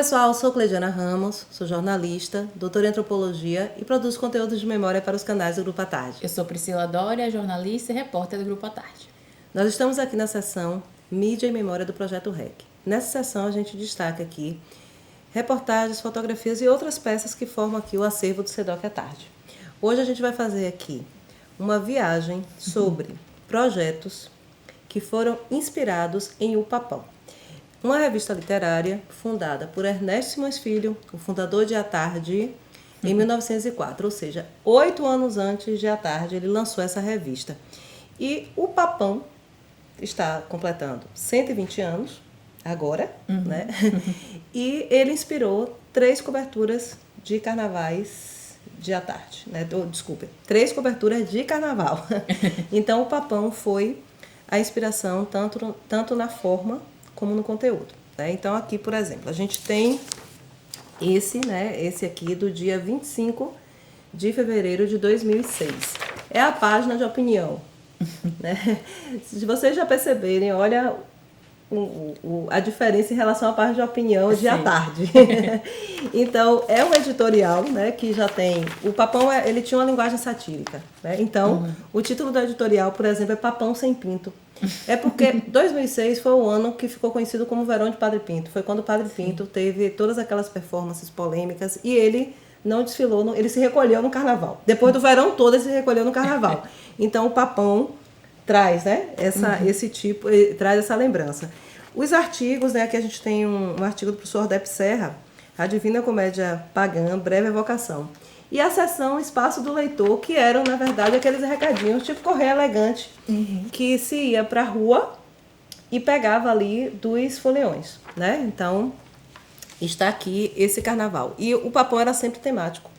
pessoal, sou Cleidiana Ramos, sou jornalista, doutora em antropologia e produzo conteúdos de memória para os canais do Grupo à Tarde. Eu sou Priscila Dória, jornalista e repórter do Grupo à Tarde. Nós estamos aqui na seção Mídia e Memória do Projeto REC. Nessa seção a gente destaca aqui reportagens, fotografias e outras peças que formam aqui o acervo do SEDOC à Tarde. Hoje a gente vai fazer aqui uma viagem sobre projetos que foram inspirados em O Papão, uma revista literária fundada por Ernesto Simões Filho, o fundador de À Tarde, em 1904, ou seja, 8 anos antes de À Tarde, ele lançou essa revista. E O Papão está completando 120 anos, agora, né? E ele inspirou 3 coberturas de carnavais de À Tarde, né? Desculpe, 3 coberturas de carnaval. Então, O Papão foi a inspiração tanto na forma como no conteúdo, né? Então, aqui, por exemplo, a gente tem esse aqui do dia 25 de fevereiro de 2006. É a página de opinião, né? Se vocês já perceberem, olha a diferença em relação à página de opinião de À Tarde. Então, é um editorial, né, que já tem... O Papão, ele tinha uma linguagem satírica, né? Então, o título do editorial, por exemplo, é Papão Sem Pinto. É porque 2006 foi o ano que ficou conhecido como Verão de Padre Pinto. Foi quando o Padre Pinto teve todas aquelas performances polêmicas e ele não desfilou, ele se recolheu no carnaval. Depois do verão todo, ele se recolheu no carnaval. Então, o Papão traz, né, esse tipo, traz essa lembrança. Os artigos, né, aqui a gente tem um artigo do professor Dep Serra, A Divina Comédia Pagã, Breve Evocação. E a seção Espaço do Leitor, que eram, na verdade, aqueles recadinhos, tipo correio elegante, que se ia para a rua e pegava ali dos foliões, né? Então, está aqui esse carnaval. E o Papão era sempre temático.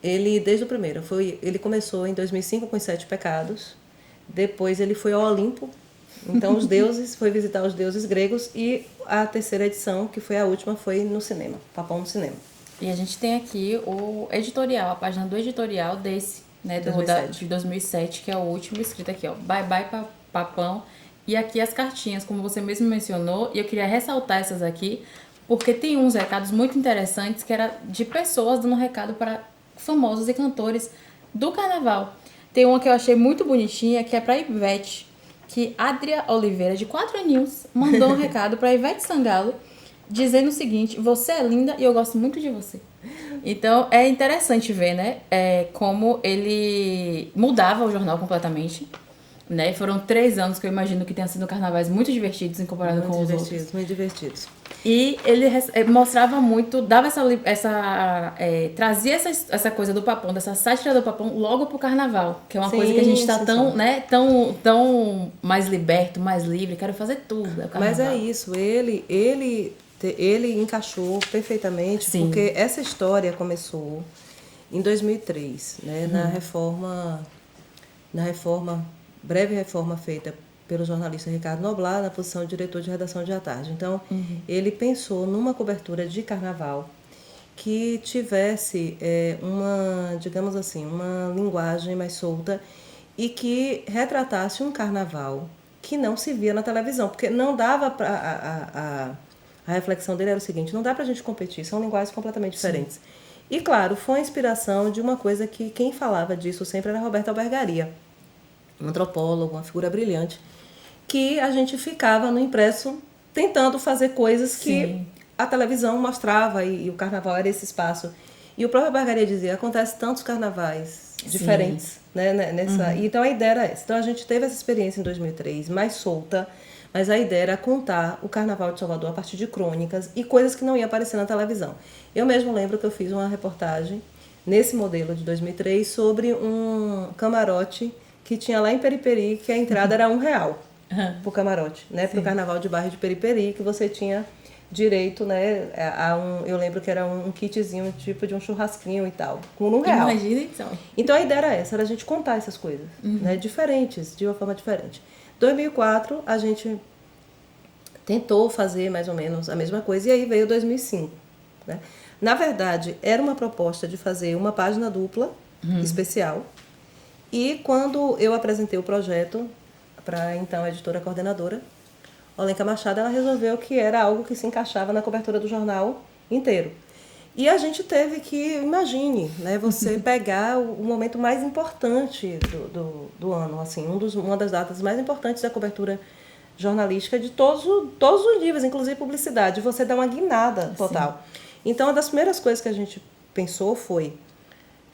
Ele, desde o primeiro, ele começou em 2005 com os 7 pecados, depois ele foi ao Olimpo, então os deuses, foi visitar os deuses gregos, e a terceira edição, que foi a última, foi no cinema, Papão no cinema. E a gente tem aqui o editorial, a página do editorial desse, né, de 2007, que é o último, escrito aqui, ó, Bye Bye Papão. E aqui as cartinhas, como você mesmo mencionou, e eu queria ressaltar essas aqui, porque tem uns recados muito interessantes que era de pessoas dando recado para famosos e cantores do carnaval. Tem uma que eu achei muito bonitinha, que é para Ivete, que Adria Oliveira, de 4 aninhos, mandou um recado para Ivete Sangalo, dizendo o seguinte: você é linda e eu gosto muito de você. Então, é interessante ver, né, como ele mudava o jornal completamente, né? Foram 3 anos que eu imagino que tenham sido carnavais muito divertidos em comparado com os outros. Muito divertidos. E ele mostrava muito, dava trazia essa coisa do Papão, dessa sátira do Papão logo pro carnaval, que é uma coisa que a gente tá tão mais liberto, mais livre, quero fazer tudo. Mas é isso, ele encaixou perfeitamente, porque essa história começou em 2003, né, breve reforma feita pelo jornalista Ricardo Noblar, na posição de diretor de redação de À Tarde. Então, ele pensou numa cobertura de carnaval que tivesse digamos assim, uma linguagem mais solta e que retratasse um carnaval que não se via na televisão, porque não dava para... A reflexão dele era o seguinte: não dá para a gente competir, são linguagens completamente diferentes. E, claro, foi a inspiração de uma coisa que quem falava disso sempre era Roberto Albergaria, um antropólogo, uma figura brilhante, que a gente ficava no impresso tentando fazer coisas que a televisão mostrava e o carnaval era esse espaço. E o próprio Albergaria dizia: acontece tantos carnavais diferentes, né, nessa... Então a ideia era essa. Então a gente teve essa experiência em 2003, mais solta, mas a ideia era contar o Carnaval de Salvador a partir de crônicas e coisas que não iam aparecer na televisão. Eu mesmo lembro que eu fiz uma reportagem nesse modelo de 2003 sobre um camarote que tinha lá em Periperi, que a entrada era R$1 pro camarote, né, pro Carnaval de Bairro de Periperi, que você tinha direito, né, eu lembro que era um kitzinho, tipo de um churrasquinho e tal, com R$1. Imagina, então. Então a ideia era essa, era a gente contar essas coisas, né, diferentes, de uma forma diferente. 2004, a gente tentou fazer mais ou menos a mesma coisa, e aí veio 2005. Né? Na verdade, era uma proposta de fazer uma página dupla, especial, e quando eu apresentei o projeto para, então, a editora coordenadora, Olenka Machado, ela resolveu que era algo que se encaixava na cobertura do jornal inteiro. E a gente teve que, imagine, né, você pegar o momento mais importante do ano, assim, uma das datas mais importantes da cobertura jornalística de todos os níveis, inclusive publicidade, você dá uma guinada total. Sim. Então, uma das primeiras coisas que a gente pensou foi,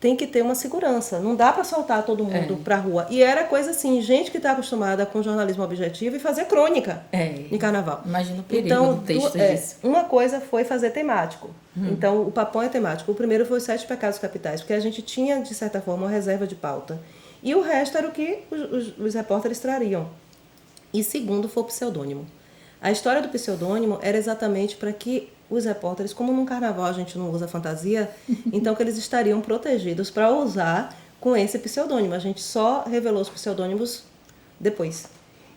tem que ter uma segurança, não dá para soltar todo mundo para a rua. E era coisa assim, gente que está acostumada com jornalismo objetivo e fazer crônica em carnaval. Imagina o perigo do texto disso. Uma coisa foi fazer temático. Então, o Papão é temático. O primeiro foi os 7 pecados capitais, porque a gente tinha, de certa forma, uma reserva de pauta. E o resto era o que os repórteres trariam. E segundo foi o pseudônimo. A história do pseudônimo era exatamente para que os repórteres, como num carnaval a gente não usa fantasia, então que eles estariam protegidos para usar com esse pseudônimo. A gente só revelou os pseudônimos depois.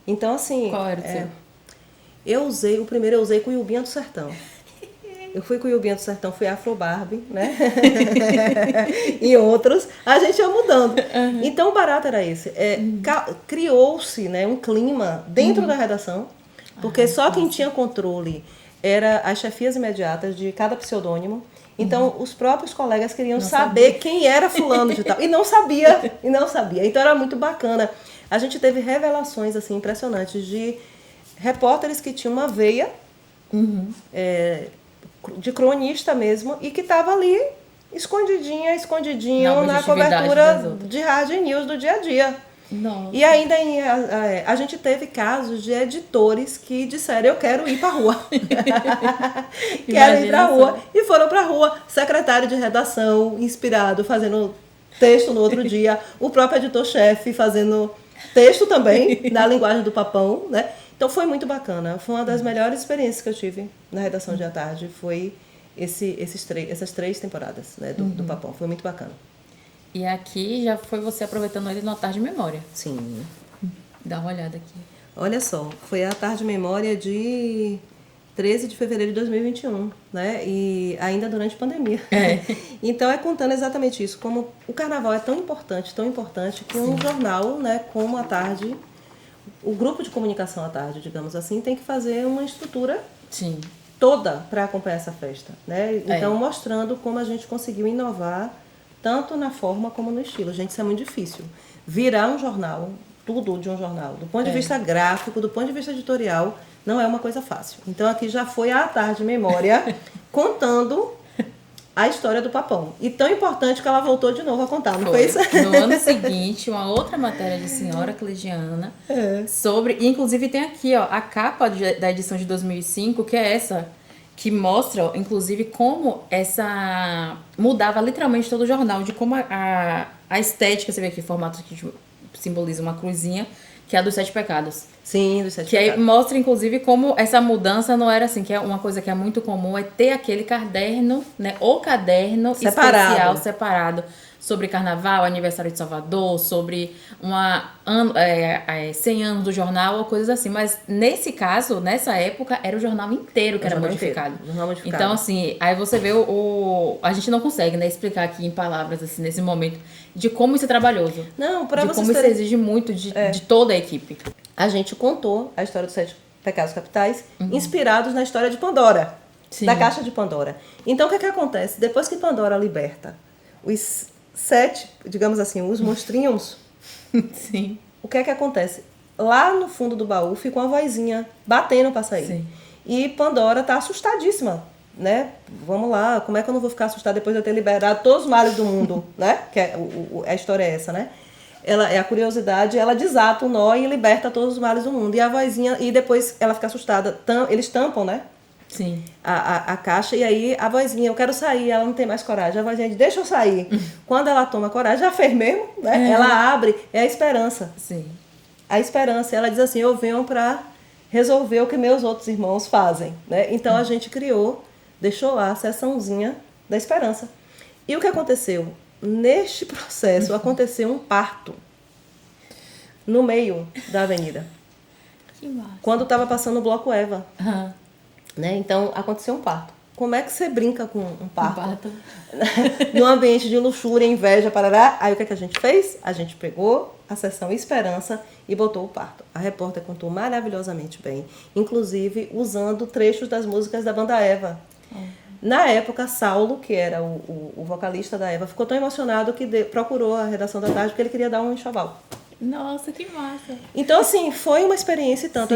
Então, assim... Qual era o seu? O primeiro eu usei com o Iubinha do Sertão. Eu fui com o Iubinha do Sertão, fui Afro Barbie, né? E outros, a gente ia mudando. Então, o barato era esse. Criou-se, né, um clima dentro da redação, porque só quem tinha controle era as chefias imediatas de cada pseudônimo. Então, os próprios colegas queriam saber quem era fulano de tal. E não sabia. Então, era muito bacana. A gente teve revelações assim, impressionantes de repórteres que tinham uma veia de cronista mesmo e que estava ali escondidinha na cobertura de hard news do dia a dia. Nossa. E ainda a gente teve casos de editores que disseram, eu quero ir para a rua. Quero ir para a rua. E foram para a rua. Secretário de redação, inspirado, fazendo texto no outro dia. O próprio editor-chefe fazendo texto também, na linguagem do Papão, né? Então foi muito bacana. Foi uma das melhores experiências que eu tive na redação de à tarde. Foi essas 3 temporadas, né, do Papão. Foi muito bacana. E aqui já foi você aproveitando ele no Tarde de Memória. Sim. Dá uma olhada aqui. Olha só, foi a Tarde de Memória de 13 de fevereiro de 2021, né? E ainda durante a pandemia. Então é contando exatamente isso, como o carnaval é tão importante que um jornal, né, como a Tarde, o grupo de comunicação à tarde, digamos assim, tem que fazer uma estrutura toda para acompanhar essa festa, né? Então, mostrando como a gente conseguiu inovar tanto na forma como no estilo. Gente, isso é muito difícil. Virar um jornal, tudo de um jornal, do ponto de vista gráfico, do ponto de vista editorial, não é uma coisa fácil. Então, aqui já foi a Tarde Memória contando a história do Papão. E tão importante que ela voltou de novo a contar, não foi isso? No ano seguinte, uma outra matéria de Senhora Clegiana sobre... Inclusive tem aqui, ó, a capa da edição de 2005, que é essa, que mostra, inclusive, como essa... Mudava literalmente todo o jornal, de como a estética, você vê aqui, formato que simboliza uma cruzinha, que é a dos 7 pecados. Sim, dos 7 pecados. Que aí mostra, inclusive, como essa mudança não era assim, que é uma coisa que é muito comum, é ter aquele caderno, né, o caderno especial, separado, sobre carnaval, aniversário de Salvador, sobre 100 anos do jornal, ou coisas assim. Mas nesse caso, nessa época, era o jornal inteiro que era modificado. Então, assim, aí você vê a gente não consegue, né, explicar aqui em palavras, assim, nesse momento, de como isso é trabalhoso. Não, para vocês como isso exige muito de toda a equipe. A gente contou a história dos 7 pecados capitais, inspirados na história de Pandora, da Caixa de Pandora. Então, o que acontece? Depois que Pandora liberta os 7, digamos assim, os monstrinhos, o que acontece? Lá no fundo do baú fica uma vozinha batendo pra sair. E Pandora tá assustadíssima, né? Vamos lá, como é que eu não vou ficar assustada depois de eu ter liberado todos os males do mundo, né? Que a história é essa, né? A curiosidade, ela desata o nó e liberta todos os males do mundo. E a vozinha, e depois ela fica assustada. Eles tampam, né? Sim. A caixa, e aí a vozinha, eu quero sair, ela não tem mais coragem. A vozinha diz, deixa eu sair. Quando ela toma coragem, já fez mesmo, né? Ela abre, é a esperança. Sim. A esperança, ela diz assim, eu venho para resolver o que meus outros irmãos fazem, né? Então a gente deixou lá a seçãozinha da esperança. E o que aconteceu? Neste processo aconteceu um parto no meio da avenida. Que massa. Quando estava passando o bloco Eva. Né? Então, aconteceu um parto. como é que você brinca com um parto? Num ambiente de luxúria, inveja, parará. Aí o que a gente fez? A gente pegou a sessão Esperança e botou o parto. A repórter contou maravilhosamente bem, inclusive usando trechos das músicas da banda Eva. Na época, Saulo, que era o vocalista da Eva, ficou tão emocionado que procurou a redação da tarde porque ele queria dar um enxoval. Nossa, que massa! Então, assim, foi uma experiência e tanto. Sim,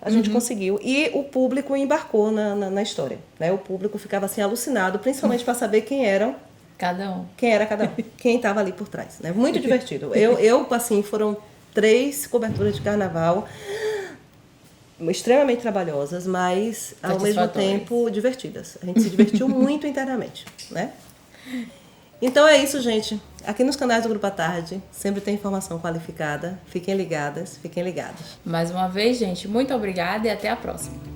a gente conseguiu. E o público embarcou na história. Né? O público ficava assim alucinado, principalmente para saber quem era cada um. Quem estava ali por trás. Né? Muito divertido. Eu, assim, foram 3 coberturas de carnaval extremamente trabalhosas, mas ao mesmo tempo divertidas. A gente se divertiu muito internamente, né? Então é isso, gente. Aqui nos canais do Grupo à Tarde sempre tem informação qualificada. Fiquem ligadas, fiquem ligados. Mais uma vez, gente, muito obrigada e até a próxima.